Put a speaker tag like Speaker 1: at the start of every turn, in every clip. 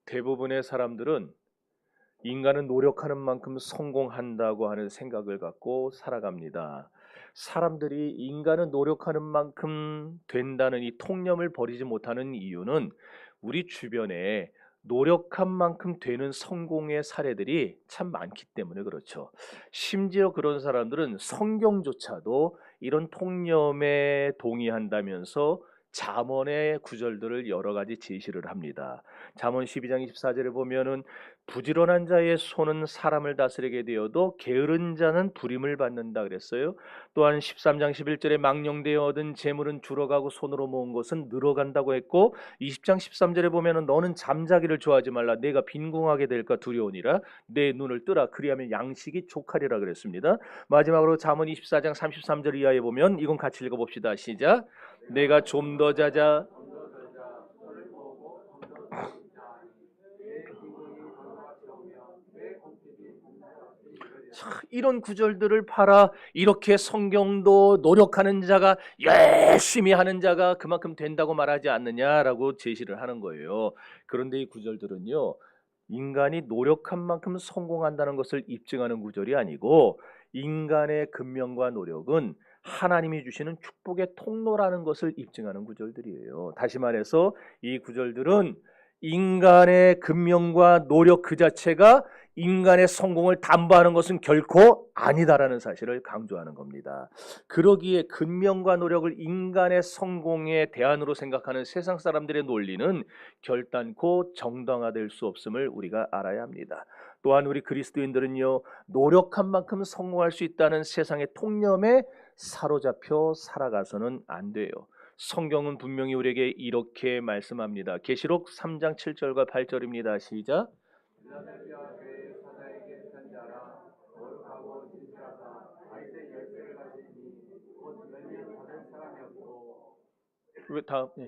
Speaker 1: 대부분의 사람들은 인간은 노력하는 만큼 성공한다고 하는 생각을 갖고 살아갑니다. 사람들이 인간은 노력하는 만큼 된다는 이 통념을 버리지 못하는 이유는 우리 주변에 노력한 만큼 되는 성공의 사례들이 참 많기 때문에 그렇죠. 심지어 그런 사람들은 성경조차도 이런 통념에 동의한다면서 잠언의 구절들을 여러 가지 제시를 합니다. 잠언 12장 24절에 보면은 부지런한 자의 손은 사람을 다스리게 되어도 게으른 자는 부림을 받는다 그랬어요. 또한 13장 11절에 망령되어 얻은 재물은 줄어가고 손으로 모은 것은 늘어간다고 했고, 20장 13절에 보면은 너는 잠자기를 좋아하지 말라, 내가 빈궁하게 될까 두려우니라, 내 눈을 뜨라, 그리하면 양식이 족하리라 그랬습니다. 마지막으로 잠언 24장 33절 이하에 보면 이건 같이 읽어봅시다. 시작. 내가 좀 더 자자. 이런 구절들을 팔아 이렇게 성경도 노력하는 자가, 열심히 하는 자가 그만큼 된다고 말하지 않느냐라고 제시를 하는 거예요. 그런데 이 구절들은요, 인간이 노력한 만큼 성공한다는 것을 입증하는 구절이 아니고, 인간의 근면과 노력은 하나님이 주시는 축복의 통로라는 것을 입증하는 구절들이에요. 다시 말해서 이 구절들은 인간의 근면과 노력 그 자체가 인간의 성공을 담보하는 것은 결코 아니다라는 사실을 강조하는 겁니다. 그러기에 근면과 노력을 인간의 성공의 대안으로 생각하는 세상 사람들의 논리는 결단코 정당화될 수 없음을 우리가 알아야 합니다. 또한 우리 그리스도인들은요, 노력한 만큼 성공할 수 있다는 세상의 통념에 사로잡혀 살아가서는 안 돼요. 성경은 분명히 우리에게 이렇게 말씀합니다. 계시록 3장 7절과 8절입니다. 시작. 왜 다음? 네.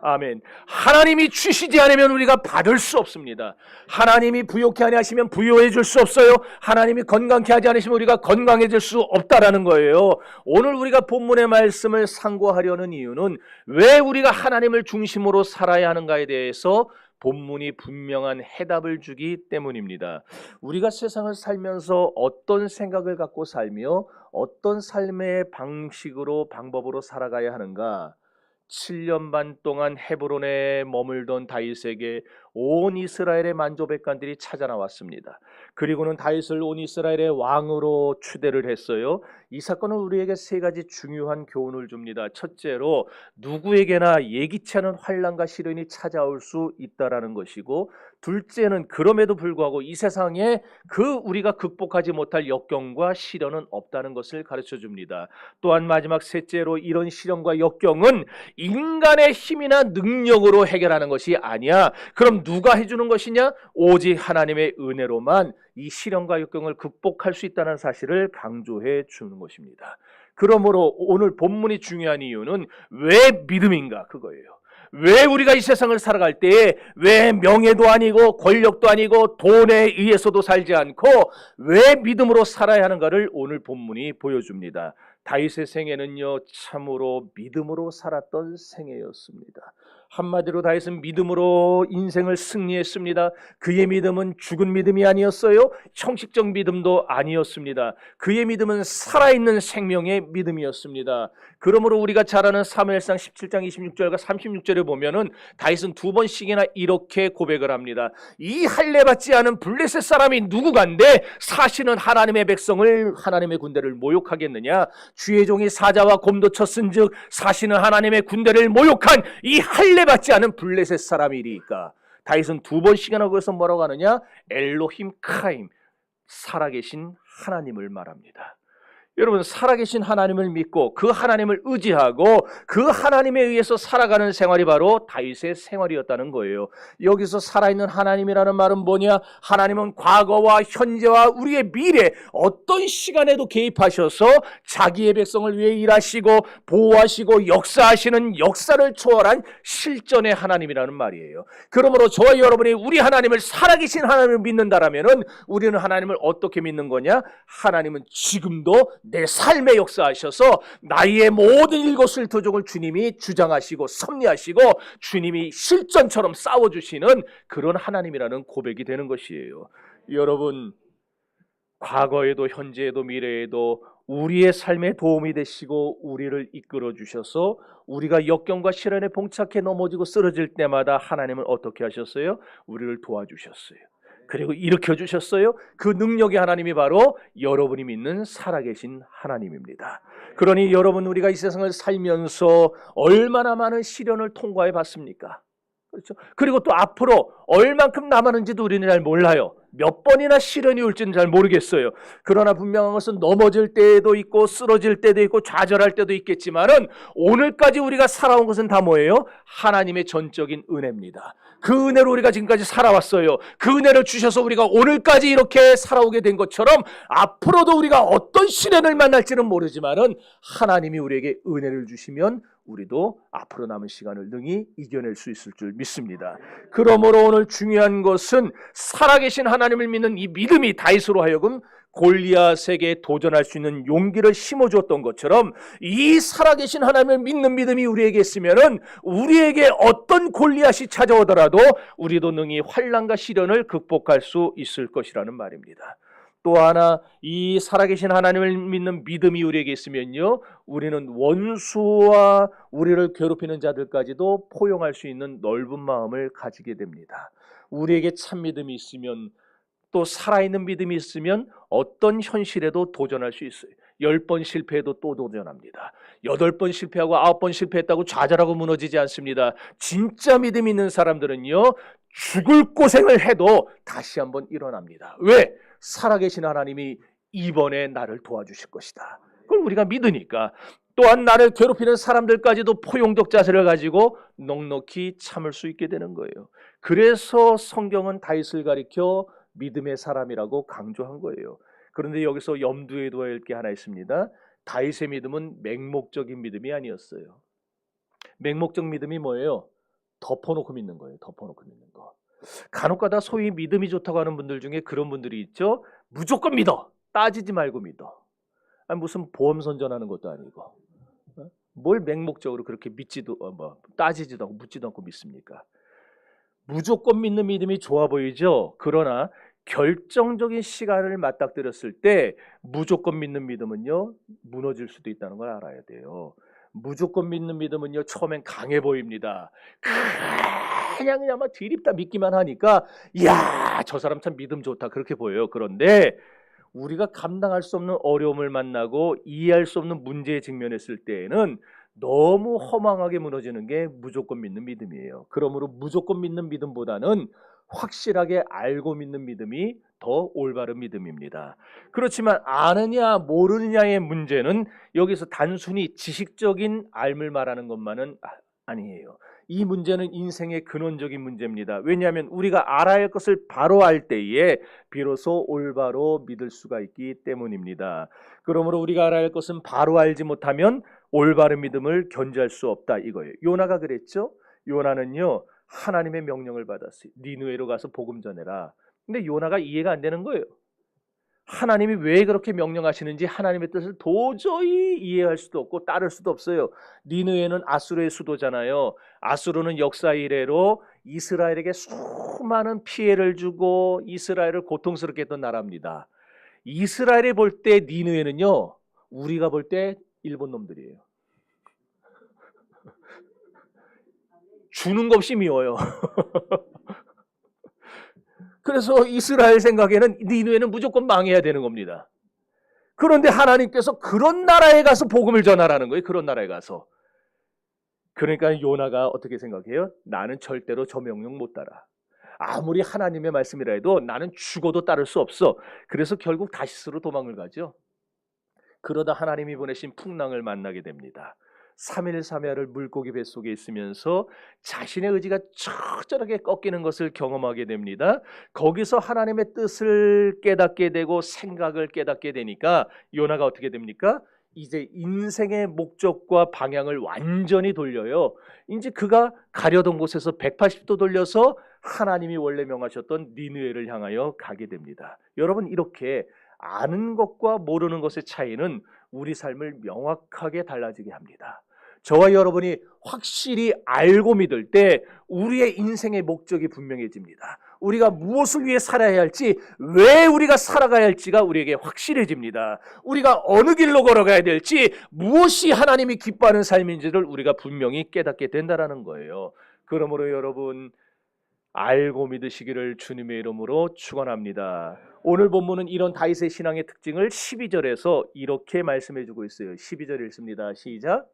Speaker 1: 아멘. 하나님이 주시지 않으면 우리가 받을 수 없습니다. 하나님이 부요케 하지 않으시면 부요해 줄 수 없어요. 하나님이 건강케 하지 않으시면 우리가 건강해질 수 없다라는 거예요. 오늘 우리가 본문의 말씀을 상고하려는 이유는 왜 우리가 하나님을 중심으로 살아야 하는가에 대해서 본문이 분명한 해답을 주기 때문입니다. 우리가 세상을 살면서 어떤 생각을 갖고 살며 어떤 삶의 방식으로 방법으로 살아가야 하는가? 7년 반 동안 헤브론에 머물던 다윗에게 온 이스라엘의 만조백관들이 찾아 나왔습니다. 그리고는 다윗을 온 이스라엘의 왕으로 추대를 했어요. 이 사건은 우리에게 세 가지 중요한 교훈을 줍니다. 첫째로, 누구에게나 예기치 않은 환난과 시련이 찾아올 수 있다라는 것이고, 둘째는 그럼에도 불구하고 이 세상에 우리가 극복하지 못할 역경과 시련은 없다는 것을 가르쳐 줍니다. 또한 마지막 셋째로, 이런 시련과 역경은 인간의 힘이나 능력으로 해결하는 것이 아니야. 그럼 누가 해주는 것이냐? 오직 하나님의 은혜로만 이 시련과 역경을 극복할 수 있다는 사실을 강조해 주는 것입니다. 그러므로 오늘 본문이 중요한 이유는 왜 믿음인가, 그거예요. 왜 우리가 이 세상을 살아갈 때에 왜 명예도 아니고 권력도 아니고 돈에 의해서도 살지 않고 왜 믿음으로 살아야 하는가를 오늘 본문이 보여줍니다. 다윗의 생애는요, 참으로 믿음으로 살았던 생애였습니다. 한마디로 다윗은 믿음으로 인생을 승리했습니다. 그의 믿음은 죽은 믿음이 아니었어요. 형식적 믿음도 아니었습니다. 그의 믿음은 살아있는 생명의 믿음이었습니다. 그러므로 우리가 잘 아는 사무엘상 17장 26절과 36절에 보면은 다윗은 두 번씩이나 이렇게 고백을 합니다. 이 할례받지 않은 블레셋 사람이 누구간데 사실은 하나님의 백성을, 하나님의 군대를 모욕하겠느냐? 주의 종이 사자와 곰도 쳤은즉 사실은 하나님의 군대를 모욕한 이 할례받지 않은 블레셋 사람이리까. 다윗은 두 번씩이나 거기서 뭐라고 하느냐? 엘로힘 카임, 살아계신 하나님을 말합니다. 여러분, 살아계신 하나님을 믿고 그 하나님을 의지하고 그 하나님에 의해서 살아가는 생활이 바로 다윗의 생활이었다는 거예요. 여기서 살아있는 하나님이라는 말은 뭐냐? 하나님은 과거와 현재와 우리의 미래 어떤 시간에도 개입하셔서 자기의 백성을 위해 일하시고 보호하시고 역사하시는 역사를 초월한 실전의 하나님이라는 말이에요. 그러므로 저와 여러분이 우리 하나님을, 살아계신 하나님을 믿는다라면 우리는 하나님을 어떻게 믿는 거냐? 하나님은 지금도 내 삶에 역사하셔서 나의 모든 일거수일투족을 주님이 주장하시고 섭리하시고 주님이 실전처럼 싸워주시는 그런 하나님이라는 고백이 되는 것이에요. 여러분, 과거에도 현재에도 미래에도 우리의 삶에 도움이 되시고 우리를 이끌어 주셔서 우리가 역경과 시련에 봉착해 넘어지고 쓰러질 때마다 하나님은 어떻게 하셨어요? 우리를 도와주셨어요. 그리고 일으켜 주셨어요. 그 능력의 하나님이 바로 여러분이 믿는 살아계신 하나님입니다. 그러니 여러분, 우리가 이 세상을 살면서 얼마나 많은 시련을 통과해 봤습니까? 그렇죠? 그리고 또 앞으로 얼만큼 남았는지도 우리는 잘 몰라요. 몇 번이나 시련이 올지는 잘 모르겠어요. 그러나 분명한 것은 넘어질 때도 있고 쓰러질 때도 있고 좌절할 때도 있겠지만은 오늘까지 우리가 살아온 것은 다 뭐예요? 하나님의 전적인 은혜입니다. 그 은혜로 우리가 지금까지 살아왔어요. 그 은혜를 주셔서 우리가 오늘까지 이렇게 살아오게 된 것처럼 앞으로도 우리가 어떤 시련을 만날지는 모르지만은 하나님이 우리에게 은혜를 주시면 우리도 앞으로 남은 시간을 능히 이겨낼 수 있을 줄 믿습니다. 그러므로 오늘 중요한 것은 살아계신 하나님을 믿는 이 믿음이 다윗으로 하여금 골리앗에게 도전할 수 있는 용기를 심어주었던 것처럼 이 살아계신 하나님을 믿는 믿음이 우리에게 있으면은 우리에게 어떤 골리앗이 찾아오더라도 우리도 능히 환난과 시련을 극복할 수 있을 것이라는 말입니다. 또 하나, 이 살아계신 하나님을 믿는 믿음이 우리에게 있으면요, 우리는 원수와 우리를 괴롭히는 자들까지도 포용할 수 있는 넓은 마음을 가지게 됩니다. 우리에게 참 믿음이 있으면, 또 살아있는 믿음이 있으면 어떤 현실에도 도전할 수 있어요. 10번 실패해도 또 도전합니다. 8번 실패하고 9번 실패했다고 좌절하고 무너지지 않습니다. 진짜 믿음 있는 사람들은요, 죽을 고생을 해도 다시 한번 일어납니다. 왜? 살아계신 하나님이 이번에 나를 도와주실 것이다. 그걸 우리가 믿으니까. 또한 나를 괴롭히는 사람들까지도 포용적 자세를 가지고 넉넉히 참을 수 있게 되는 거예요. 그래서 성경은 다윗을 가리켜 믿음의 사람이라고 강조한 거예요. 그런데 여기서 염두에 둬야 할 게 하나 있습니다. 다윗의 믿음은 맹목적인 믿음이 아니었어요. 맹목적 믿음이 뭐예요? 덮어놓고 믿는 거예요. 덮어놓고 믿는 거. 간혹가다 소위 믿음이 좋다고 하는 분들 중에 그런 분들이 있죠. 무조건 믿어. 따지지 말고 믿어. 아니, 무슨 보험 선전하는 것도 아니고. 뭘 맹목적으로 그렇게 믿지도 따지지도 않고 묻지도 않고 믿습니까? 무조건 믿는 믿음이 좋아 보이죠. 그러나 결정적인 시간을 맞닥뜨렸을 때 무조건 믿는 믿음은요, 무너질 수도 있다는 걸 알아야 돼요. 무조건 믿는 믿음은요, 처음엔 강해 보입니다. 그냥 막 뒤립다 믿기만 하니까, 이야, 저 사람 참 믿음 좋다, 그렇게 보여요. 그런데 우리가 감당할 수 없는 어려움을 만나고 이해할 수 없는 문제에 직면했을 때에는 너무 허망하게 무너지는 게 무조건 믿는 믿음이에요. 그러므로 무조건 믿는 믿음보다는 확실하게 알고 믿는 믿음이 더 올바른 믿음입니다. 그렇지만 아느냐 모르느냐의 문제는 여기서 단순히 지식적인 알을 말하는 것만은 아니에요. 이 문제는 인생의 근원적인 문제입니다. 왜냐하면 우리가 알아야 할 것을 바로 알 때에 비로소 올바로 믿을 수가 있기 때문입니다. 그러므로 우리가 알아야 할 것은 바로 알지 못하면 올바른 믿음을 견지할 수 없다, 이거예요. 요나가 그랬죠. 요나는요, 하나님의 명령을 받았어요. 니느웨로 가서 복음 전해라. 근데 요나가 이해가 안 되는 거예요. 하나님이 왜 그렇게 명령하시는지 하나님의 뜻을 도저히 이해할 수도 없고 따를 수도 없어요. 니느웨는 아수르의 수도잖아요. 아수르는 역사 이래로 이스라엘에게 수많은 피해를 주고 이스라엘을 고통스럽게 했던 나라입니다. 이스라엘이 볼 때 니느웨는요, 우리가 볼 때 일본 놈들이에요. 주는 것 없이 미워요. 그래서 이스라엘 생각에는 니느웨는 무조건 망해야 되는 겁니다. 그런데 하나님께서 그런 나라에 가서 복음을 전하라는 거예요. 그런 나라에 가서. 그러니까 요나가 어떻게 생각해요? 나는 절대로 저 명령 못 따라. 아무리 하나님의 말씀이라 해도 나는 죽어도 따를 수 없어. 그래서 결국 다시스로 도망을 가죠. 그러다 하나님이 보내신 풍랑을 만나게 됩니다. 3일 3야를 물고기 뱃속에 있으면서 자신의 의지가 처절하게 꺾이는 것을 경험하게 됩니다. 거기서 하나님의 뜻을 깨닫게 되고 생각을 깨닫게 되니까 요나가 어떻게 됩니까? 이제 인생의 목적과 방향을 완전히 돌려요. 이제 그가 가려던 곳에서 180도 돌려서 하나님이 원래 명하셨던 니느웨를 향하여 가게 됩니다. 여러분, 이렇게 아는 것과 모르는 것의 차이는 우리 삶을 명확하게 달라지게 합니다. 저와 여러분이 확실히 알고 믿을 때 우리의 인생의 목적이 분명해집니다. 우리가 무엇을 위해 살아야 할지, 왜 우리가 살아가야 할지가 우리에게 확실해집니다. 우리가 어느 길로 걸어가야 될지, 무엇이 하나님이 기뻐하는 삶인지를 우리가 분명히 깨닫게 된다는 거예요. 그러므로 여러분, 알고 믿으시기를 주님의 이름으로 축원합니다. 오늘 본문은 이런 다윗의 신앙의 특징을 12절에서 이렇게 말씀해 주고 있어요. 12절 읽습니다. 시작.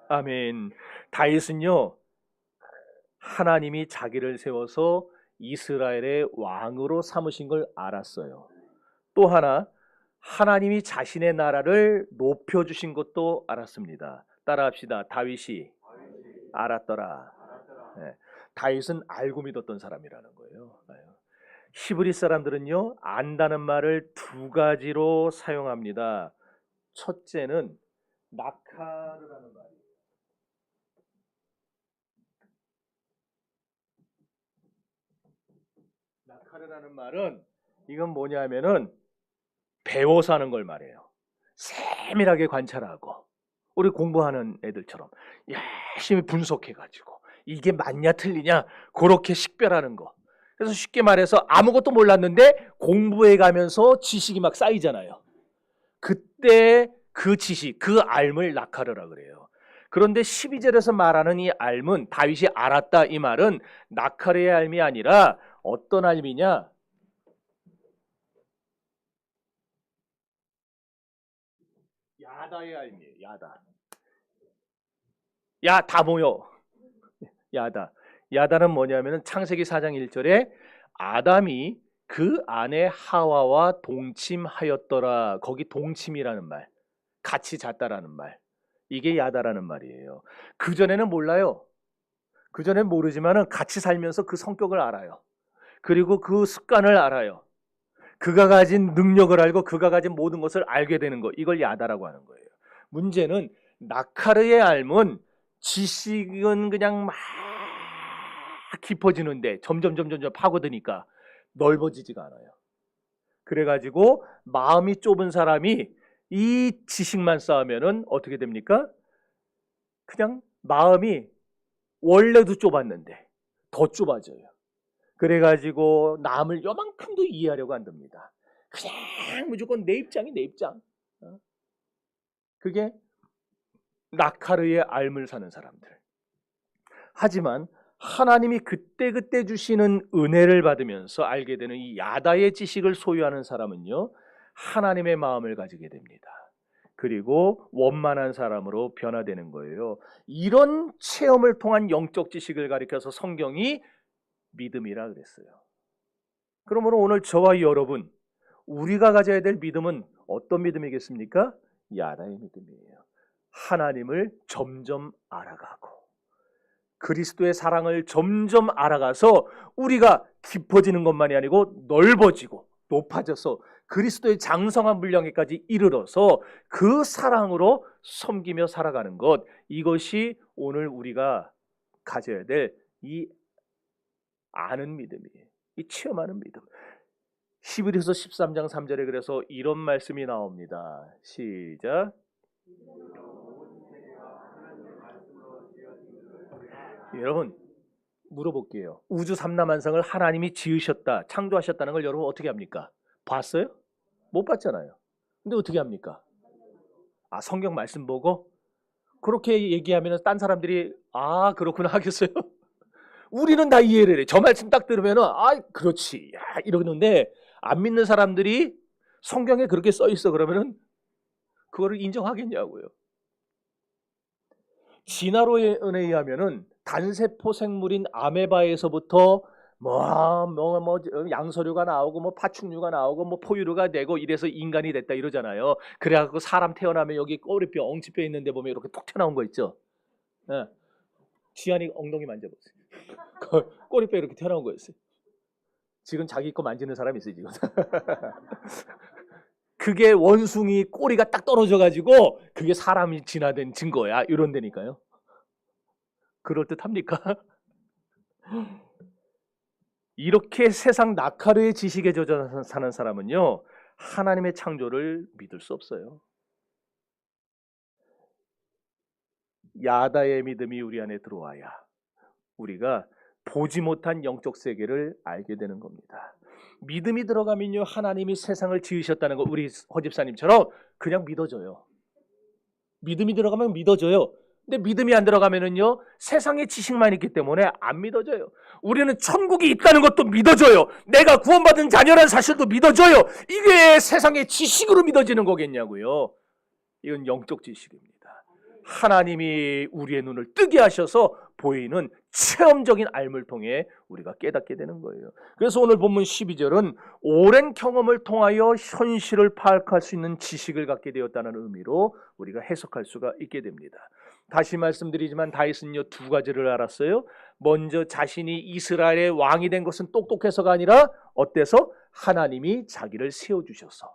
Speaker 1: 아멘. 다윗은요, 하나님이 자기를 세워서 이스라엘의 왕으로 삼으신 걸 알았어요. 또 하나, 하나님이 자신의 나라를 높여주신 것도 알았습니다. 따라합시다. 다윗이 알았더라. 네. 다윗은 알고 믿었던 사람이라는 거예요. 히브리 사람들은요, 안다는 말을 두 가지로 사용합니다. 첫째는 나카르라는 말. 나카르라는 말은 이건 뭐냐면은 배워서 하는 걸 말해요. 세밀하게 관찰하고 우리 공부하는 애들처럼 열심히 분석해가지고 이게 맞냐 틀리냐 그렇게 식별하는 거. 그래서 쉽게 말해서 아무것도 몰랐는데 공부해 가면서 지식이 막 쌓이잖아요. 그때 그 지식, 그 알을 나카르라 그래요. 그런데 12절에서 말하는 이 알은 다윗이 알았다 이 말은 나카르의 알이 아니라 어떤 알이냐? 야다의 알이에요. 야다. 야, 다 모여. 야다. 야다는 뭐냐면은 창세기 4장 1절에 아담이 그 안에 하와와 동침하였더라. 거기 동침이라는 말, 같이 잤다라는 말. 이게 야다라는 말이에요. 그전에는 몰라요. 그전에는 모르지만은 같이 살면서 그 성격을 알아요. 그리고 그 습관을 알아요. 그가 가진 능력을 알고 그가 가진 모든 것을 알게 되는 거. 이걸 야다라고 하는 거예요. 문제는 나카르의 알은 지식은 그냥 막 깊어지는데 점점 파고드니까 넓어지지가 않아요. 그래가지고 마음이 좁은 사람이 이 지식만 쌓으면은 어떻게 됩니까? 그냥 마음이 원래도 좁았는데 더 좁아져요. 그래가지고 남을 요만큼도 이해하려고 안 됩니다. 그냥 무조건 내 입장이 내 입장. 그게 나카르의 알을 사는 사람들. 하지만 하나님이 그때그때 주시는 은혜를 받으면서 알게 되는 이 야다의 지식을 소유하는 사람은요, 하나님의 마음을 가지게 됩니다. 그리고 원만한 사람으로 변화되는 거예요. 이런 체험을 통한 영적 지식을 가리켜서 성경이 믿음이라 그랬어요. 그러므로 오늘 저와 여러분, 우리가 가져야 될 믿음은 어떤 믿음이겠습니까? 야다의 믿음이에요. 하나님을 점점 알아가고 그리스도의 사랑을 점점 알아가서 우리가 깊어지는 것만이 아니고 넓어지고 높아져서 그리스도의 장성한 분량에까지 이르러서 그 사랑으로 섬기며 살아가는 것, 이것이 오늘 우리가 가져야 될 이 아는 믿음이에요. 이 체험하는 믿음. 히브리서 13장 3절에 그래서 이런 말씀이 나옵니다. 시작. 여러분 물어볼게요. 우주 삼라만상을 하나님이 지으셨다, 창조하셨다는 걸 여러분 어떻게 합니까? 봤어요? 못 봤잖아요. 근데 어떻게 합니까? 성경 말씀 보고 그렇게 얘기하면 딴 사람들이 그렇구나 하겠어요? 우리는 다 이해를 해. 저 말씀 딱 들으면은 그렇지 이러는데 안 믿는 사람들이 성경에 그렇게 써 있어 그러면은 그거를 인정하겠냐고요. 진화론에 의하면은 단세포 생물인 아메바에서부터 양서류가 나오고 파충류가 나오고 포유류가 되고 이래서 인간이 됐다 이러잖아요. 그래갖고 사람 태어나면 여기 꼬리뼈, 엉치뼈 있는데 보면 이렇게 툭 튀어나온 거 있죠. 네. 지한이 엉덩이 만져보세요. 꼬리뼈 이렇게 튀어나온 거였어요. 지금 자기 거 만지는 사람이 있어요 지금. 그게 원숭이 꼬리가 딱 떨어져가지고 그게 사람이 진화된 증거야. 이런 데니까요. 그럴듯합니까? 이렇게 세상 낙하르의 지식에 젖어 사는 사람은요, 하나님의 창조를 믿을 수 없어요. 야다의 믿음이 우리 안에 들어와야 우리가 보지 못한 영적 세계를 알게 되는 겁니다. 믿음이 들어가면요, 하나님이 세상을 지으셨다는 거 우리 허집사님처럼 그냥 믿어져요. 믿음이 들어가면 믿어져요. 근데 믿음이 안 들어가면은요, 세상의 지식만 있기 때문에 안 믿어져요. 우리는 천국이 있다는 것도 믿어져요. 내가 구원받은 자녀라는 사실도 믿어져요. 이게 세상의 지식으로 믿어지는 거겠냐고요. 이건 영적 지식입니다. 하나님이 우리의 눈을 뜨게 하셔서 보이는 체험적인 알물 통해 우리가 깨닫게 되는 거예요. 그래서 오늘 본문 12절은 오랜 경험을 통하여 현실을 파악할 수 있는 지식을 갖게 되었다는 의미로 우리가 해석할 수가 있게 됩니다. 다시 말씀드리지만 다윗은요, 두 가지를 알았어요. 먼저 자신이 이스라엘의 왕이 된 것은 똑똑해서가 아니라 어때서? 하나님이 자기를 세워주셔서.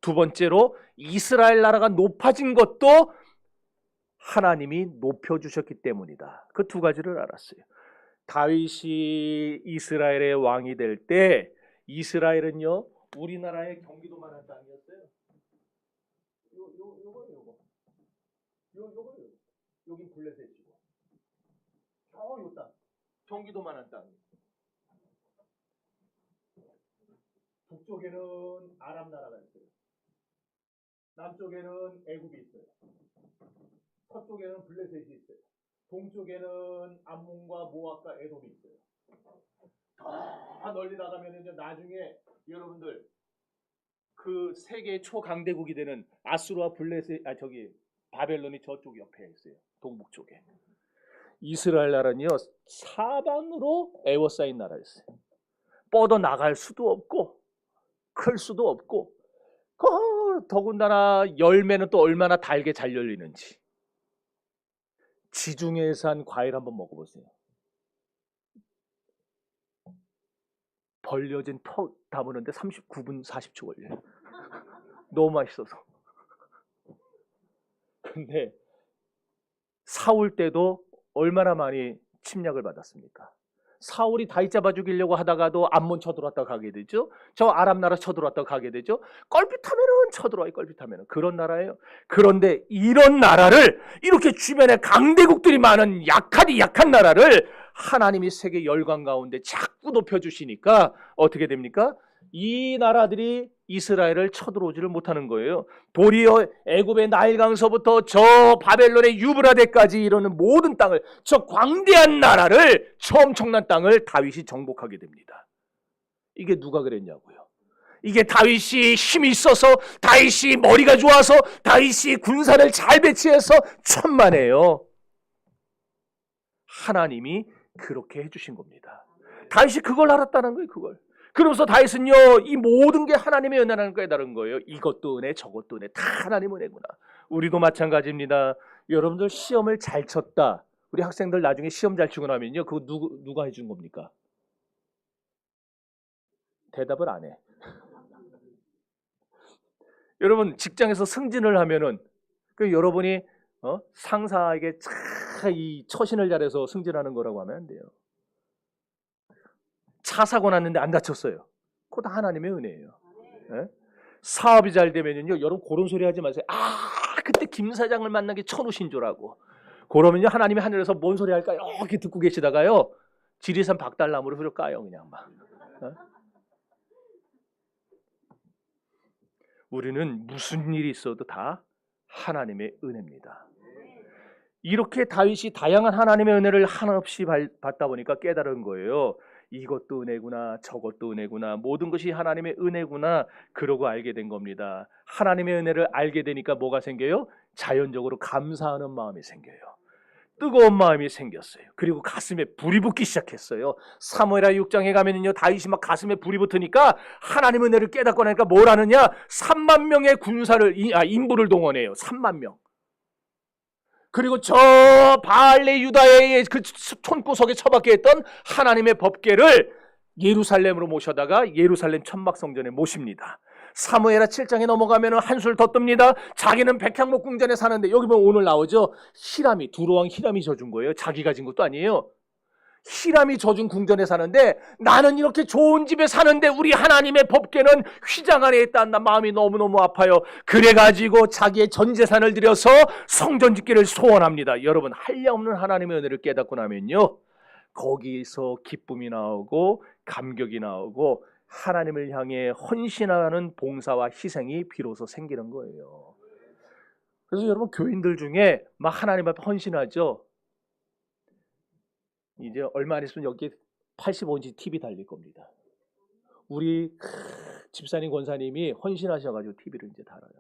Speaker 1: 두 번째로 이스라엘 나라가 높아진 것도 하나님이 높여주셨기 때문이다. 그 두 가지를 알았어요. 다윗이 이스라엘의 왕이 될 때 이스라엘은요, 우리나라의 경기도만한 땅이었어요. 요거요. 여긴 블레셋이고, 요 땅, 경기도만한 땅. 북쪽에는 아람 나라가 있어요. 남쪽에는 애굽이 있어요. 서쪽에는 블레셋이 있어요. 동쪽에는 암몬과 모압과 에돔이 있어요. 더 널리 나가면 이제 나중에 여러분들 그 세계 초강대국이 되는 아수르와 블레셋, 바벨론이 저쪽 옆에 있어요. 동북 쪽에. 이스라엘 나라는요, 사방으로 에워싸인 나라였어요. 뻗어 나갈 수도 없고 클 수도 없고, 더군다나 열매는 또 얼마나 달게 잘 열리는지. 지중해에 산 과일 한번 먹어보세요. 벌려진 턱 담으는데 39분 40초 걸려요. 너무 맛있어서. 근데 사울 때도 얼마나 많이 침략을 받았습니까? 사울이 다윗 잡아 죽이려고 하다가도 암몬 쳐들어왔다가 가게 되죠. 저 아람 나라 쳐들어왔다가 가게 되죠. 껄핏하면은 쳐들어와요. 껄핏하면은. 그런 나라예요. 그런데 이런 나라를, 이렇게 주변에 강대국들이 많은 약한 나라를 하나님이 세계 열강 가운데 자꾸 높여주시니까 어떻게 됩니까? 이 나라들이 이스라엘을 쳐들어오지를 못하는 거예요. 도리어 애굽의 나일강서부터 저 바벨론의 유브라데까지 이르는 모든 땅을, 저 광대한 나라를, 저 엄청난 땅을 다윗이 정복하게 됩니다. 이게 누가 그랬냐고요. 이게 다윗이 힘이 있어서, 다윗이 머리가 좋아서, 다윗이 군사를 잘 배치해서 천만에요. 하나님이 그렇게 해주신 겁니다. 다윗이 그걸 알았다는 거예요. 그걸. 그러면서 다윗은요, 이 모든 게 하나님의 은혜라는 걸 깨달은 거예요. 이것도 은혜, 저것도 은혜, 다 하나님 은혜구나. 우리도 마찬가지입니다. 여러분들 시험을 잘 쳤다. 우리 학생들 나중에 시험 잘 치고 나면요, 그거 누가 해준 겁니까? 대답을 안 해. 여러분 직장에서 승진을 하면은 여러분이 상사에게 이 처신을 잘해서 승진하는 거라고 하면 안 돼요. 차 사고 났는데 안 다쳤어요. 그거 다 하나님의 은혜예요. 네? 사업이 잘 되면요, 여러분 그런 소리 하지 마세요. 그때 김 사장을 만난 게 천우신 줄 알고. 그러면요, 하나님이 하늘에서 뭔 소리 할까요? 이렇게 듣고 계시다가요, 지리산 박달나무를 흐려 까요, 그냥 막. 우리는 무슨 일이 있어도 다 하나님의 은혜입니다. 이렇게 다윗이 다양한 하나님의 은혜를 한없이 받다 보니까 깨달은 거예요. 이것도 은혜구나, 저것도 은혜구나, 모든 것이 하나님의 은혜구나, 그러고 알게 된 겁니다. 하나님의 은혜를 알게 되니까 뭐가 생겨요? 자연적으로 감사하는 마음이 생겨요. 뜨거운 마음이 생겼어요. 그리고 가슴에 불이 붙기 시작했어요. 사무엘하 6장에 가면은요, 다윗이 막 가슴에 불이 붙으니까 하나님의 은혜를 깨닫고 나니까 뭘 하느냐? 3만 명의 인부를 동원해요. 3만 명. 그리고 저 바알레 유다의 그 촌구석에 처박혀 있던 하나님의 법궤를 예루살렘으로 모셔다가 예루살렘 천막성전에 모십니다. 사무엘하 7장에 넘어가면 한술 더 뜹니다. 자기는 백향목 궁전에 사는데, 여기 보면 오늘 나오죠. 히람이, 두로왕 히람이 져준 거예요. 자기가 진 것도 아니에요. 히람이 져준 궁전에 사는데, 나는 이렇게 좋은 집에 사는데 우리 하나님의 법궤는 휘장 안에 있다. 마음이 너무너무 아파요. 그래가지고 자기의 전 재산을 들여서 성전 짓기를 소원합니다. 여러분, 한량없는 하나님의 은혜를 깨닫고 나면요, 거기서 기쁨이 나오고 감격이 나오고 하나님을 향해 헌신하는 봉사와 희생이 비로소 생기는 거예요. 그래서 여러분, 교인들 중에 막 하나님 앞에 헌신하죠. 이제 얼마 안 있으면 여기 85인치 TV 달릴 겁니다. 우리 집사님, 권사님이 헌신하셔가지고 TV를 이제 달아요.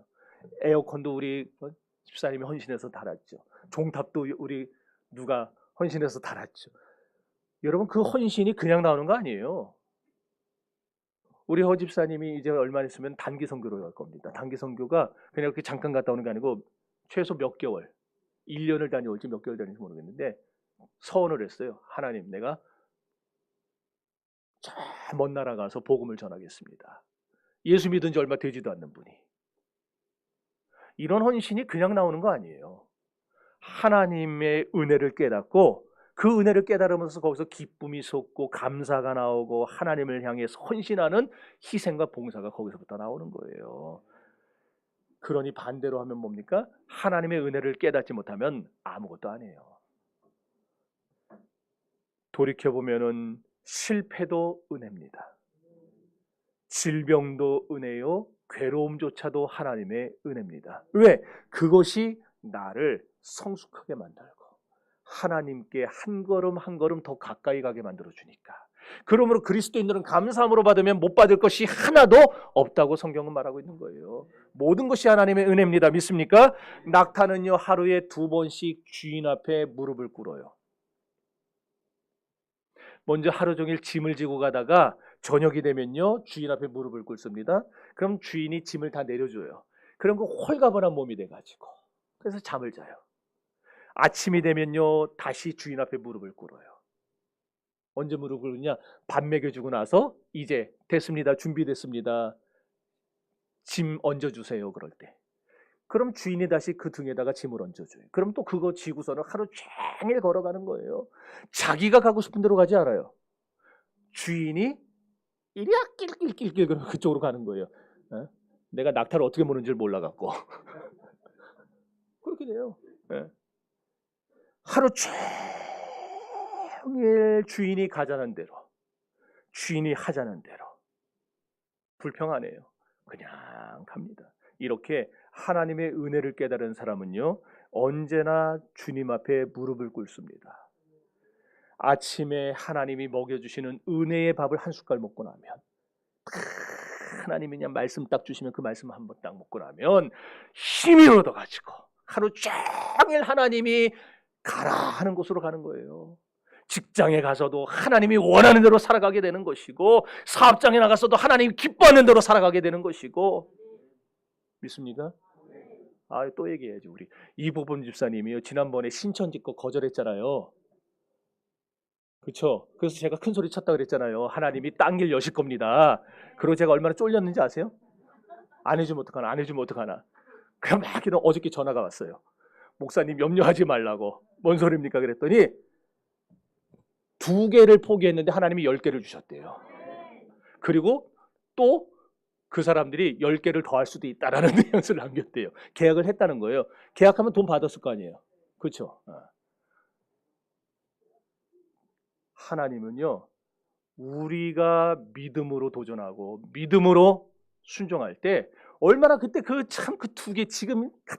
Speaker 1: 에어컨도 우리 집사님이 헌신해서 달았죠. 종탑도 우리 누가 헌신해서 달았죠. 여러분, 그 헌신이 그냥 나오는 거 아니에요. 우리 허 집사님이 이제 얼마 안 있으면 단기 선교로 갈 겁니다. 단기 선교가 그냥 이렇게 잠깐 갔다 오는 게 아니고 최소 몇 개월, 1년을 다녀올지 몇 개월 다닐지 모르겠는데 서원을 했어요. 하나님, 내가 저 먼 나라 가서 복음을 전하겠습니다. 예수 믿은 지 얼마 되지도 않는 분이. 이런 헌신이 그냥 나오는 거 아니에요. 하나님의 은혜를 깨닫고 그 은혜를 깨달으면서 거기서 기쁨이 솟고 감사가 나오고 하나님을 향해 헌신하는 희생과 봉사가 거기서부터 나오는 거예요. 그러니 반대로 하면 뭡니까? 하나님의 은혜를 깨닫지 못하면 아무것도 아니에요. 돌이켜보면은 실패도 은혜입니다. 질병도 은혜요, 괴로움조차도 하나님의 은혜입니다. 왜? 그것이 나를 성숙하게 만들고 하나님께 한 걸음 한 걸음 더 가까이 가게 만들어주니까. 그러므로 그리스도인들은 감사함으로 받으면 못 받을 것이 하나도 없다고 성경은 말하고 있는 거예요. 모든 것이 하나님의 은혜입니다. 믿습니까? 낙타는요, 하루에 2번씩 주인 앞에 무릎을 꿇어요. 먼저 하루 종일 짐을 지고 가다가 저녁이 되면요, 주인 앞에 무릎을 꿇습니다. 그럼 주인이 짐을 다 내려줘요. 그럼 그 홀가분한 몸이 돼가지고 그래서 잠을 자요. 아침이 되면요, 다시 주인 앞에 무릎을 꿇어요. 언제 무릎을 꿇냐? 밥 먹여주고 나서 이제 됐습니다, 준비됐습니다, 짐 얹어주세요. 그럴 때 그럼 주인이 다시 그 등에다가 짐을 얹어줘요. 그럼 또 그거 지고서는 하루 종일 걸어가는 거예요. 자기가 가고 싶은 데로 가지 않아요. 주인이 이리야 낄낄낄낄 그러면 그쪽으로 가는 거예요. 어? 내가 낙타를 어떻게 모는지를 몰라갖고 그렇게 돼요. 예. 하루 종일 주인이 가자는 대로, 주인이 하자는 대로 불평 안 해요. 그냥 갑니다. 이렇게 하나님의 은혜를 깨달은 사람은요, 언제나 주님 앞에 무릎을 꿇습니다. 아침에 하나님이 먹여주시는 은혜의 밥을 한 숟갈 먹고 나면, 하나님이 그냥 말씀 딱 주시면 그 말씀 한 번 딱 먹고 나면 힘이 얻어가지고 하루 종일 하나님이 가라 하는 곳으로 가는 거예요. 직장에 가서도 하나님이 원하는 대로 살아가게 되는 것이고, 사업장에 나가서도 하나님이 기뻐하는 대로 살아가게 되는 것이고. 믿습니까? 또 얘기해야지. 우리 이보범 집사님이요, 지난번에 신천지 거 거절했잖아요. 그렇죠? 그래서 제가 큰 소리 쳤다 그랬잖아요. 하나님이 딴 길 여실 겁니다. 그리고 제가 얼마나 쫄렸는지 아세요? 안 해주면 어떡하나, 안 해주면 어떡하나. 그럼 막 어저께 전화가 왔어요. 목사님 염려하지 말라고. 뭔 소리입니까? 그랬더니 2개를 포기했는데 하나님이 10개를 주셨대요. 그리고 또 그 사람들이 10개를 더 할 수도 있다라는 뉘앙스를 남겼대요. 계약을 했다는 거예요. 계약하면 돈 받았을 거 아니에요. 그렇죠? 하나님은요, 우리가 믿음으로 도전하고 믿음으로 순종할 때 얼마나 그때 그 2개 지금 딱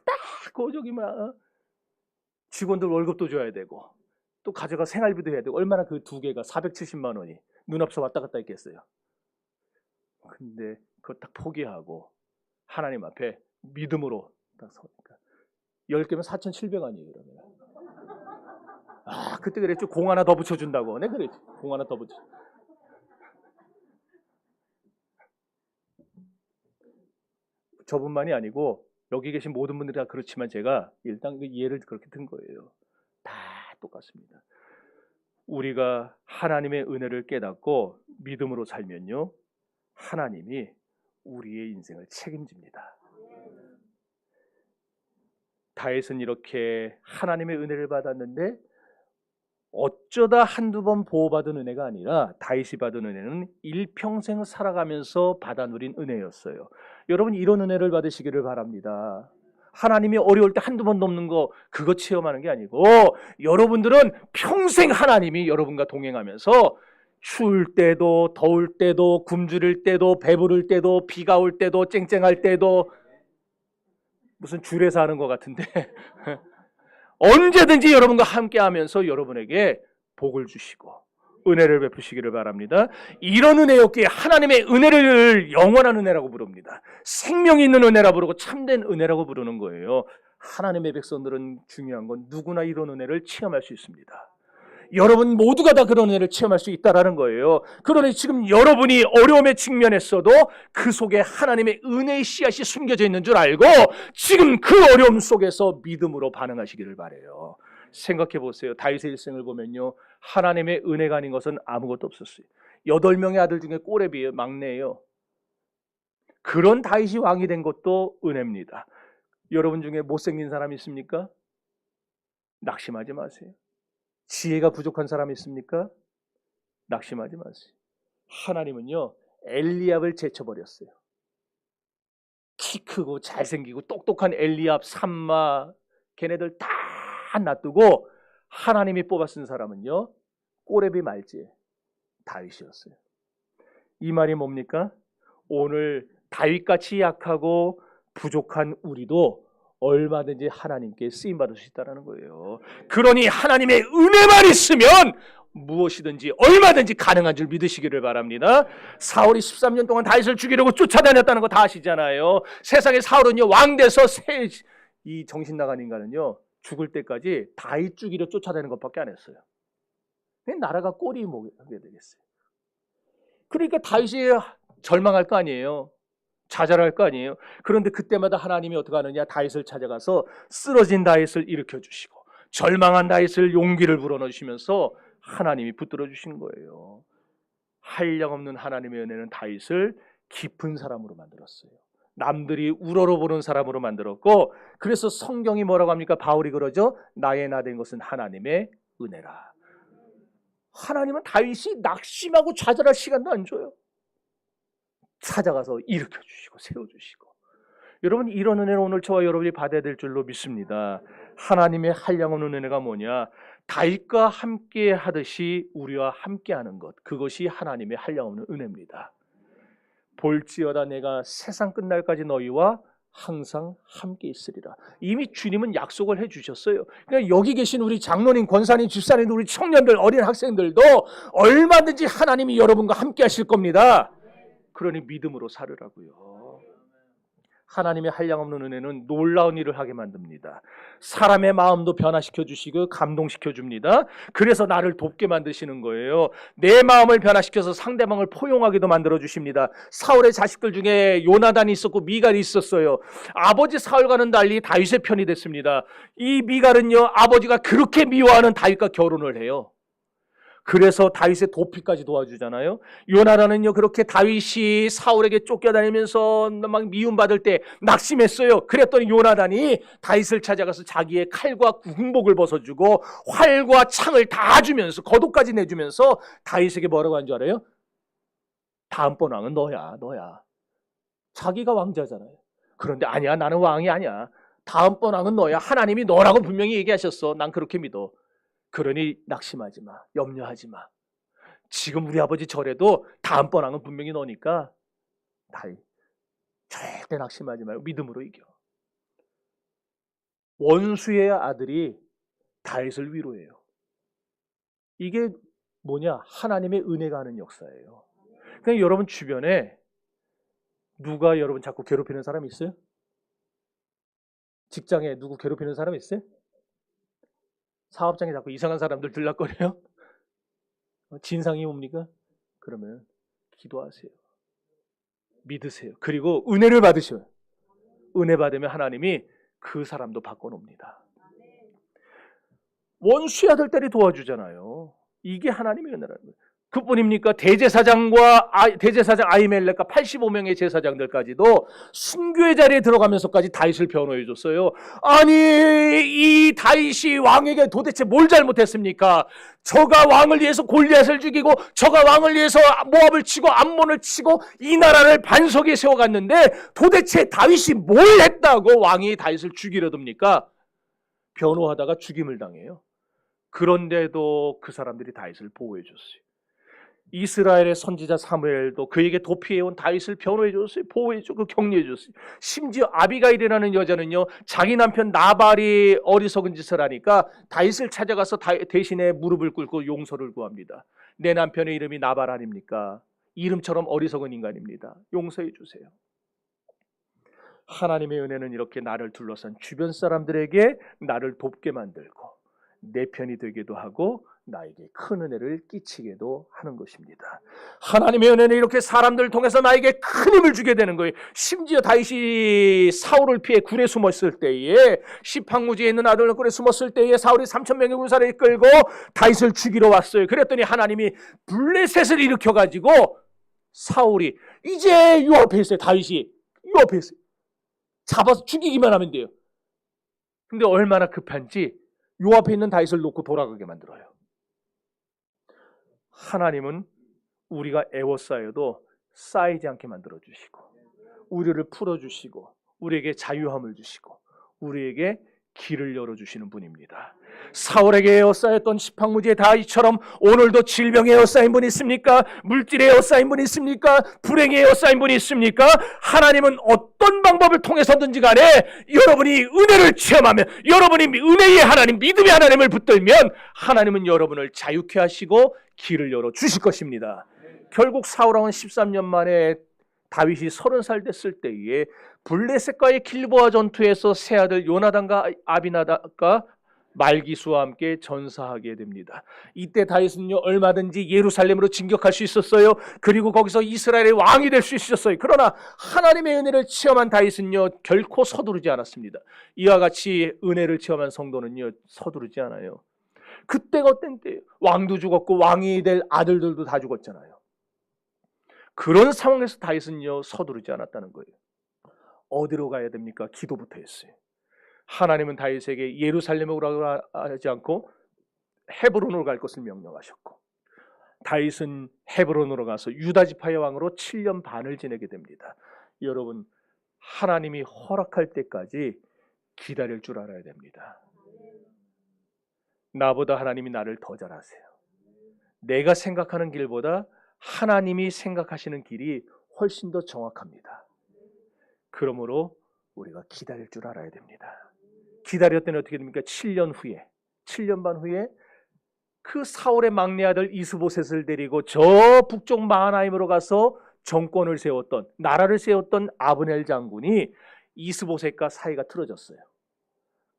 Speaker 1: 저기 막 직원들 월급도 줘야 되고 또 가져가 생활비도 해야 되고 얼마나 그 2개가 470만 원이 눈앞서 왔다 갔다 했겠어요. 근데 그거 딱 포기하고 하나님 앞에 믿음으로 딱 서니까 10개면 4,700원이에요. 그러면 그때 그랬죠. 공 하나 더 붙여준다고. 네, 그랬죠. 공 하나 더 붙여. 저분만이 아니고 여기 계신 모든 분들이 다 그렇지만 제가 일단 그 예를 그렇게 든 거예요. 다 똑같습니다. 우리가 하나님의 은혜를 깨닫고 믿음으로 살면요, 하나님이 우리의 인생을 책임집니다. 다윗은 이렇게 하나님의 은혜를 받았는데 어쩌다 한두 번 보호받은 은혜가 아니라 다윗이 받은 은혜는 일평생 살아가면서 받아 누린 은혜였어요. 여러분 이런 은혜를 받으시기를 바랍니다. 하나님이 어려울 때 한두 번 넘는 거 그거 체험하는 게 아니고 여러분들은 평생 하나님이 여러분과 동행하면서 추울 때도 더울 때도 굶주릴 때도 배부를 때도 비가 올 때도 쨍쨍할 때도 무슨 줄에서 하는 것 같은데 언제든지 여러분과 함께하면서 여러분에게 복을 주시고 은혜를 베푸시기를 바랍니다. 이런 은혜였기에 하나님의 은혜를 영원한 은혜라고 부릅니다. 생명이 있는 은혜라고 부르고 참된 은혜라고 부르는 거예요. 하나님의 백성들은 중요한 건 누구나 이런 은혜를 체험할 수 있습니다. 여러분 모두가 다 그런 은혜를 체험할 수 있다는 거예요. 그러니 지금 여러분이 어려움에 직면했어도 그 속에 하나님의 은혜의 씨앗이 숨겨져 있는 줄 알고 지금 그 어려움 속에서 믿음으로 반응하시기를 바라요. 생각해 보세요. 다윗의 일생을 보면요, 하나님의 은혜가 아닌 것은 아무것도 없었어요. 8명의 아들 중에 꼬레비예요. 막내예요. 그런 다윗이 왕이 된 것도 은혜입니다. 여러분 중에 못생긴 사람 있습니까? 낙심하지 마세요. 지혜가 부족한 사람 있습니까? 낙심하지 마세요. 하나님은요, 엘리압을 제쳐버렸어요. 키 크고 잘생기고 똑똑한 엘리압, 삼마, 걔네들 다 놔두고 하나님이 뽑아 쓴 사람은요, 꼬레비 말지 다윗이었어요. 이 말이 뭡니까? 오늘 다윗같이 약하고 부족한 우리도 얼마든지 하나님께 쓰임받을 수 있다는 거예요. 그러니 하나님의 은혜만 있으면 무엇이든지 얼마든지 가능한 줄 믿으시기를 바랍니다. 사울이 13년 동안 다윗을 죽이려고 쫓아다녔다는 거 다 아시잖아요. 세상에 사울은요, 왕 돼서 이 정신 나간 인간은요, 죽을 때까지 다윗 죽이려 쫓아다니는 것밖에 안 했어요. 나라가 꼴이 뭐게 되겠어요. 그러니까 다윗이 절망할 거 아니에요. 좌절할 거 아니에요. 그런데 그때마다 하나님이 어떻게 하느냐, 다윗을 찾아가서 쓰러진 다윗을 일으켜 주시고 절망한 다윗을 용기를 불어넣으시면서 하나님이 붙들어 주신 거예요. 한량없는 하나님의 은혜는 다윗을 깊은 사람으로 만들었어요. 남들이 우러러보는 사람으로 만들었고, 그래서 성경이 뭐라고 합니까? 바울이 그러죠. 나의 나 된 것은 하나님의 은혜라. 하나님은 다윗이 낙심하고 좌절할 시간도 안 줘요. 찾아가서 일으켜 주시고 세워주시고. 여러분 이런 은혜를 오늘 저와 여러분이 받아야 될 줄로 믿습니다. 하나님의 한량없는 은혜가 뭐냐? 다윗과 함께 하듯이 우리와 함께하는 것, 그것이 하나님의 한량없는 은혜입니다. 볼지어다 내가 세상 끝날까지 너희와 항상 함께 있으리라. 이미 주님은 약속을 해주셨어요. 그러니까 여기 계신 우리 장로님, 권사님, 집사님, 우리 청년들, 어린 학생들도 얼마든지 하나님이 여러분과 함께 하실 겁니다. 그러니 믿음으로 살으라고요. 하나님의 한량없는 은혜는 놀라운 일을 하게 만듭니다. 사람의 마음도 변화시켜 주시고 감동시켜 줍니다. 그래서 나를 돕게 만드시는 거예요. 내 마음을 변화시켜서 상대방을 포용하게도 만들어 주십니다. 사울의 자식들 중에 요나단이 있었고 미갈이 있었어요. 아버지 사울과는 달리 다윗의 편이 됐습니다. 이 미갈은요, 아버지가 그렇게 미워하는 다윗과 결혼을 해요. 그래서 다윗의 도피까지 도와주잖아요. 요나단은요, 그렇게 다윗이 사울에게 쫓겨다니면서 막 미움받을 때 낙심했어요. 그랬더니 요나단이 다윗을 찾아가서 자기의 칼과 군복을 벗어주고 활과 창을 다 주면서 겉옷까지 내주면서 다윗에게 뭐라고 한 줄 알아요? 다음번 왕은 너야. 자기가 왕자잖아요. 그런데 아니야, 나는 왕이 아니야. 다음번 왕은 너야. 하나님이 너라고 분명히 얘기하셨어. 난 그렇게 믿어. 그러니 낙심하지 마. 염려하지 마. 지금 우리 아버지 절에도 다음번 왕은 분명히 너니까 다윗 절대 낙심하지 말고 믿음으로 이겨. 원수의 아들이 다윗을 위로해요. 이게 뭐냐? 하나님의 은혜가 하는 역사예요. 그러니까 여러분 주변에 누가 여러분 자꾸 괴롭히는 사람 있어요? 직장에 누구 괴롭히는 사람 있어요? 사업장에 자꾸 이상한 사람들 들락거려요? 진상이 뭡니까? 그러면 기도하세요. 믿으세요. 그리고 은혜를 받으셔요. 은혜 받으면 하나님이 그 사람도 바꿔놓습니다. 원수의 아들 딸이 도와주잖아요. 이게 하나님의 은혜라는 거예요. 그뿐입니까? 대제사장 아히멜렉과 85명의 제사장들까지도 순교의 자리에 들어가면서까지 다윗을 변호해 줬어요. 아니, 이 다윗이 왕에게 도대체 뭘 잘못했습니까? 저가 왕을 위해서 골리앗을 죽이고, 저가 왕을 위해서 모압을 치고 암몬을 치고 이 나라를 반석에 세워갔는데 도대체 다윗이 뭘 했다고 왕이 다윗을 죽이려 듭니까? 변호하다가 죽임을 당해요. 그런데도 그 사람들이 다윗을 보호해 줬어요. 이스라엘의 선지자 사무엘도 그에게 도피해온 다윗을 변호해 줬어요. 보호해 주고 격려해 줬어요. 심지어 아비가일이라는 여자는요, 자기 남편 나발이 어리석은 짓을 하니까 다윗을 찾아가서 대신에 무릎을 꿇고 용서를 구합니다. 내 남편의 이름이 나발 아닙니까? 이름처럼 어리석은 인간입니다. 용서해 주세요. 하나님의 은혜는 이렇게 나를 둘러싼 주변 사람들에게 나를 돕게 만들고 내 편이 되기도 하고 나에게 큰 은혜를 끼치게도 하는 것입니다. 하나님의 은혜는 이렇게 사람들을 통해서 나에게 큰 힘을 주게 되는 거예요. 심지어 다윗이 사울을 피해 굴에 숨었을 때에, 시팡무지에 있는 아들을 굴에 숨었을 때에 사울이 3,000명의 군사를 이끌고 다윗을 죽이러 왔어요. 그랬더니 하나님이 블레셋을 일으켜가지고 사울이 이제 요 앞에 있어요. 다윗이 요 앞에 있어요. 잡아서 죽이기만 하면 돼요. 근데 얼마나 급한지 요 앞에 있는 다윗을 놓고 돌아가게 만들어요. 하나님은 우리가 애워싸여도 쌓이지 않게 만들어주시고, 우리를 풀어주시고, 우리에게 자유함을 주시고, 우리에게 길을 열어주시는 분입니다. 사울에게 에워싸였던 시팡무지의 다윗처럼 오늘도 질병에 에워싸인 분이 있습니까? 물질에 에워싸인 분이 있습니까? 불행에 에워싸인 분이 있습니까? 하나님은 어떤 방법을 통해서든지 간에 여러분이 은혜를 체험하면, 여러분이 은혜의 하나님, 믿음의 하나님을 붙들면 하나님은 여러분을 자유케 하시고 길을 열어주실 것입니다. 결국 사울왕은 13년 만에 다윗이 30살 됐을 때에 블레셋과의 길보아 전투에서 세 아들 요나단과 아비나답과 말기수와 함께 전사하게 됩니다. 이때 다윗은요, 얼마든지 예루살렘으로 진격할 수 있었어요. 그리고 거기서 이스라엘의 왕이 될 수 있었어요. 그러나 하나님의 은혜를 체험한 다윗은요, 결코 서두르지 않았습니다. 이와 같이 은혜를 체험한 성도는요, 서두르지 않아요. 그때가 어떤 때예요? 왕도 죽었고 왕이 될 아들들도 다 죽었잖아요. 그런 상황에서 다윗은요, 서두르지 않았다는 거예요. 어디로 가야 됩니까? 기도부터 했어요. 하나님은 다윗에게 예루살렘으로 가지 않고 헤브론으로 갈 것을 명령하셨고, 다윗은 헤브론으로 가서 유다 지파의 왕으로 7년 반을 지내게 됩니다. 여러분, 하나님이 허락할 때까지 기다릴 줄 알아야 됩니다. 나보다 하나님이 나를 더 잘 아세요. 내가 생각하는 길보다 하나님이 생각하시는 길이 훨씬 더 정확합니다. 그러므로 우리가 기다릴 줄 알아야 됩니다. 기다렸더니 어떻게 됩니까? 7년 반 후에 그 사울의 막내 아들 이스보셋을 데리고 저 북쪽 마하나임으로 가서 정권을 세웠던, 나라를 세웠던 아브넬 장군이 이스보셋과 사이가 틀어졌어요.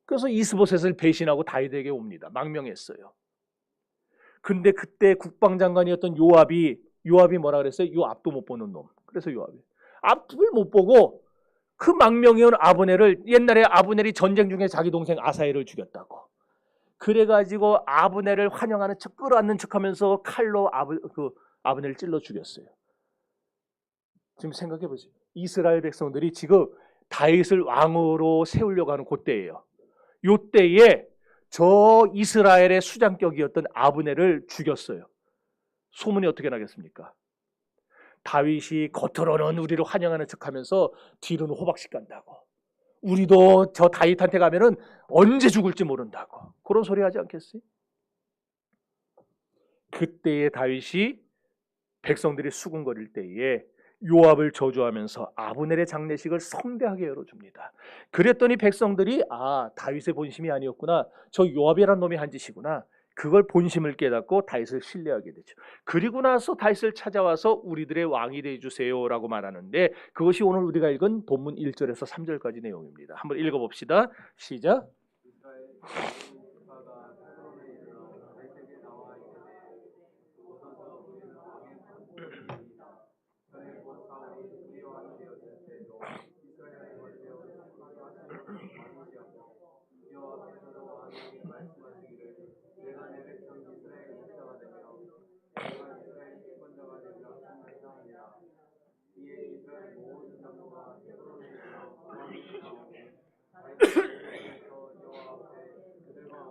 Speaker 1: 그래서 이스보셋을 배신하고 다윗에게 옵니다. 망명했어요. 근데 그때 국방장관이었던 요압이 뭐라 그랬어요? 요 앞도 못 보는 놈. 그래서 요압이 앞을 못 보고 그 망명해온 아브넬을, 옛날에 아브넬이 전쟁 중에 자기 동생 아사엘을 죽였다고, 그래가지고 아브넬을 환영하는 척, 끌어안는 척하면서 칼로 아브넬을 찔러 죽였어요. 지금 생각해 보세요. 이스라엘 백성들이 지금 다윗을 왕으로 세우려고 하는 그때예요. 요때에 저 이스라엘의 수장격이었던 아브넬을 죽였어요. 소문이 어떻게 나겠습니까? 다윗이 겉으로는 우리를 환영하는 척하면서 뒤로는 호박씩 간다고, 우리도 저 다윗한테 가면은 언제 죽을지 모른다고, 그런 소리 하지 않겠어요? 그때의 다윗이 백성들이 수군거릴 때에 요압을 저주하면서 아브넬의 장례식을 성대하게 열어줍니다. 그랬더니 백성들이 다윗의 본심이 아니었구나, 저 요압이란 놈이 한 짓이구나, 그걸 본심을 깨닫고 다윗을 신뢰하게 되죠. 그리고 나서 다윗을 찾아와서 우리들의 왕이 되어주세요라고 말하는데, 그것이 오늘 우리가 읽은 본문 1절에서 3절까지 내용입니다. 한번 읽어봅시다. 시작.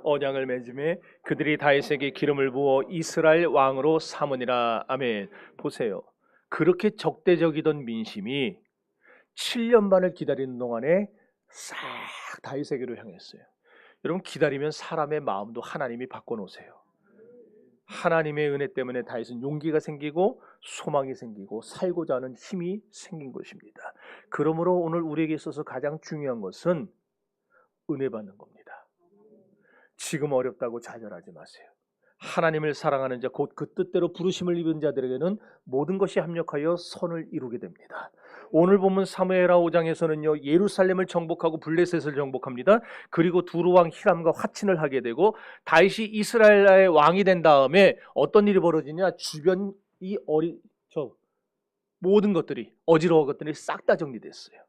Speaker 1: 언약을 맺음에 그들이 다윗에게 기름을 부어 이스라엘 왕으로 삼으니라. 아멘. 보세요. 그렇게 적대적이던 민심이 7년 반을 기다리는 동안에 싹 다윗에게로 향했어요. 여러분, 기다리면 사람의 마음도 하나님이 바꿔놓으세요. 하나님의 은혜 때문에 다윗은 용기가 생기고 소망이 생기고 살고자 하는 힘이 생긴 것입니다. 그러므로 오늘 우리에게 있어서 가장 중요한 것은 은혜 받는 겁니다. 지금 어렵다고 좌절하지 마세요. 하나님을 사랑하는 자, 곧 그 뜻대로 부르심을 입은 자들에게는 모든 것이 합력하여 선을 이루게 됩니다. 오늘 보면 사무엘하 5장에서는요, 예루살렘을 정복하고 블레셋을 정복합니다. 그리고 두루왕 히람과 화친을 하게 되고, 다윗이 이스라엘의 왕이 된 다음에 어떤 일이 벌어지냐? 주변 모든 것들이, 어지러운 것들이 싹 다 정리됐어요.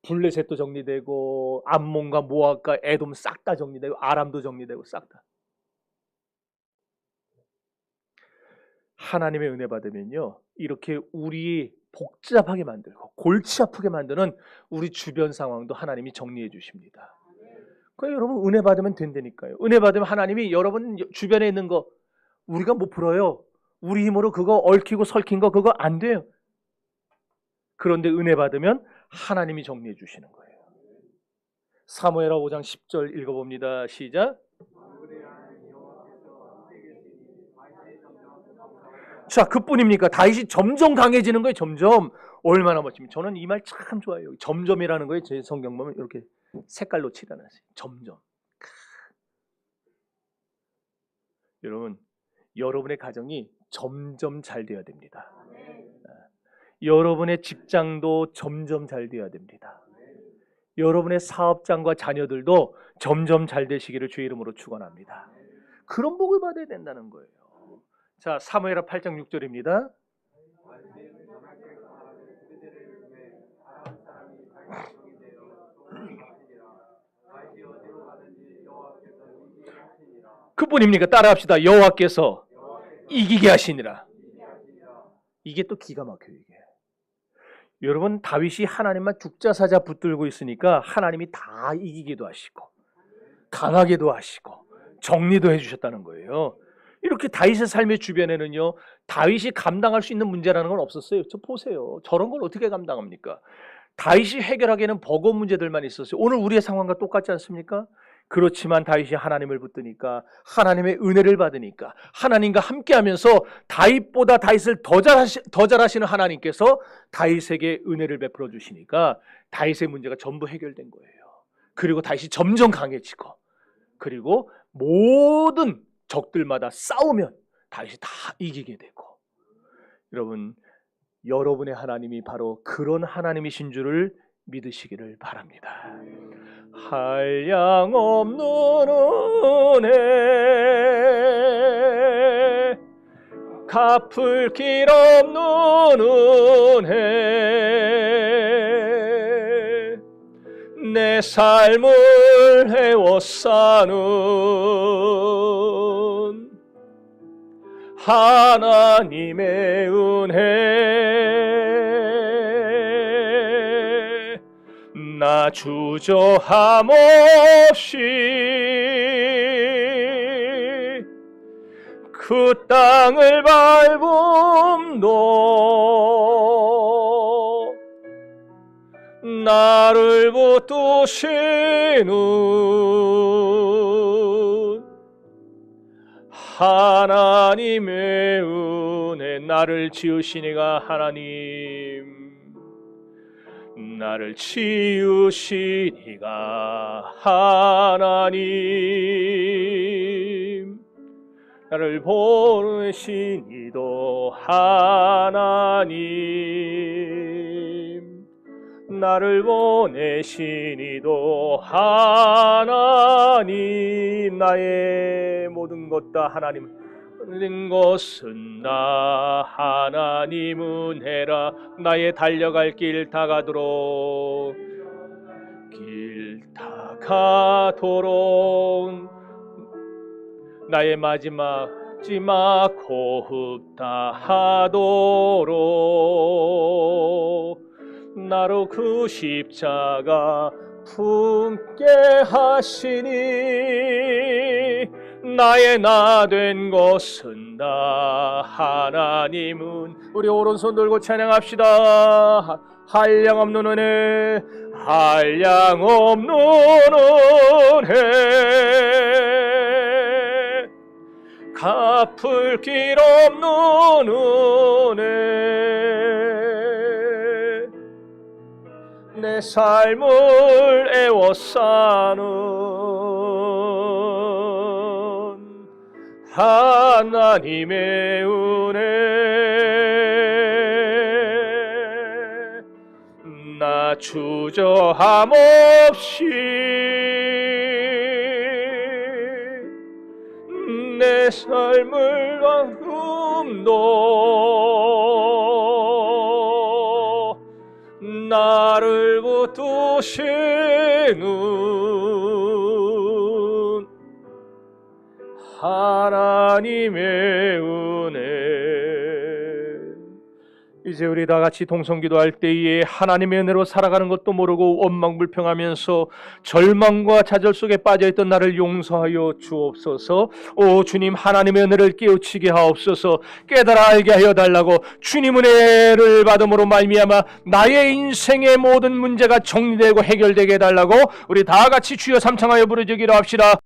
Speaker 1: 블레셋도 정리되고, 암몬과 모압과 에돔 싹 다 정리되고, 아람도 정리되고, 싹 다. 하나님의 은혜 받으면요, 이렇게 우리 복잡하게 만들고 골치 아프게 만드는 우리 주변 상황도 하나님이 정리해 주십니다. 그러니까 여러분, 은혜 받으면 된다니까요. 은혜 받으면 하나님이 여러분 주변에 있는 거 우리가 못 풀어요. 우리 힘으로 그거 얽히고 설킨 거 그거 안 돼요. 그런데 은혜 받으면 하나님이 정리해 주시는 거예요. 사무엘하 5장 10절 읽어봅니다. 시작. 자, 그뿐입니까? 다윗이 점점 강해지는 거예요. 점점. 얼마나 멋집니까? 저는 이 말 참 좋아해요. 점점이라는 거예요. 제 성경 보면 이렇게 색깔로 칠해놨어요. 점점. 여러분, 여러분의 가정이 점점 잘 되어야 됩니다. 여러분의 직장도 점점 잘 되어야 됩니다. 여러분의 사업장과 자녀들도 점점 잘 되시기를 주의 이름으로 축원합니다. 그런 복을 받아야 된다는 거예요. 자, 사무엘하 8장 6절입니다. 그뿐입니까? 따라합시다. 여호와께서 이기게 하시니라. 이게 또 기가 막혀요. 이게. 여러분, 다윗이 하나님만 죽자사자 붙들고 있으니까 하나님이 다 이기기도 하시고 강하게도 하시고 정리도 해주셨다는 거예요. 이렇게 다윗의 삶의 주변에는요, 다윗이 감당할 수 있는 문제라는 건 없었어요. 저 보세요. 저런 걸 어떻게 감당합니까? 다윗이 해결하기에는 버거운 문제들만 있었어요. 오늘 우리의 상황과 똑같지 않습니까? 그렇지만 다윗이 하나님을 붙드니까, 하나님의 은혜를 받으니까, 하나님과 함께하면서 다윗보다 다윗을 더 잘하시는 하나님께서 다윗에게 은혜를 베풀어 주시니까 다윗의 문제가 전부 해결된 거예요. 그리고 다윗이 점점 강해지고, 그리고 모든 적들마다 싸우면 다윗이 다 이기게 되고. 여러분, 여러분의 하나님이 바로 그런 하나님이신 줄을 믿으시기를 바랍니다. 한량 없는 은혜, 갚을 길 없는 은혜, 내 삶을 헤워싸는 하나님의 은혜, 나 주저함 없이 그 땅을 밟음도 나를 붙드시는 하나님의 은혜, 나를 지으시니가 하나님, 나를 지으시니가 하나님, 나를 보내시니도 하나님, 나를 보내시니도 하나님, 나의 모든 것 다 하나님, 모든 것은 나 하나님 은혜라. 나의 달려갈 길 다가도록, 길 다가도록, 나의 마지막 호흡 다하도록 나로 그 십자가 품게 하시니 나의 나 된 것은 다 하나님은. 우리 오른손 들고 찬양합시다. 한량없는 은혜, 한량없는 은혜, 갚을 길 없는 은혜, 내 삶을 애워싸는 하나님의 은혜, 나 주저함 없이 내 삶을 아금도 나를 붙드시는 하나님의 은혜. 이제 우리 다 같이 동성기도할 때에 하나님의 은혜로 살아가는 것도 모르고 원망불평하면서 절망과 좌절 속에 빠져있던 나를 용서하여 주옵소서. 오 주님, 하나님의 은혜를 깨우치게 하옵소서. 깨달아 알게 하여 달라고, 주님 은혜를 받음으로 말미암아 나의 인생의 모든 문제가 정리되고 해결되게 해달라고 우리 다 같이 주여 삼창하여 부르짖기로 합시다.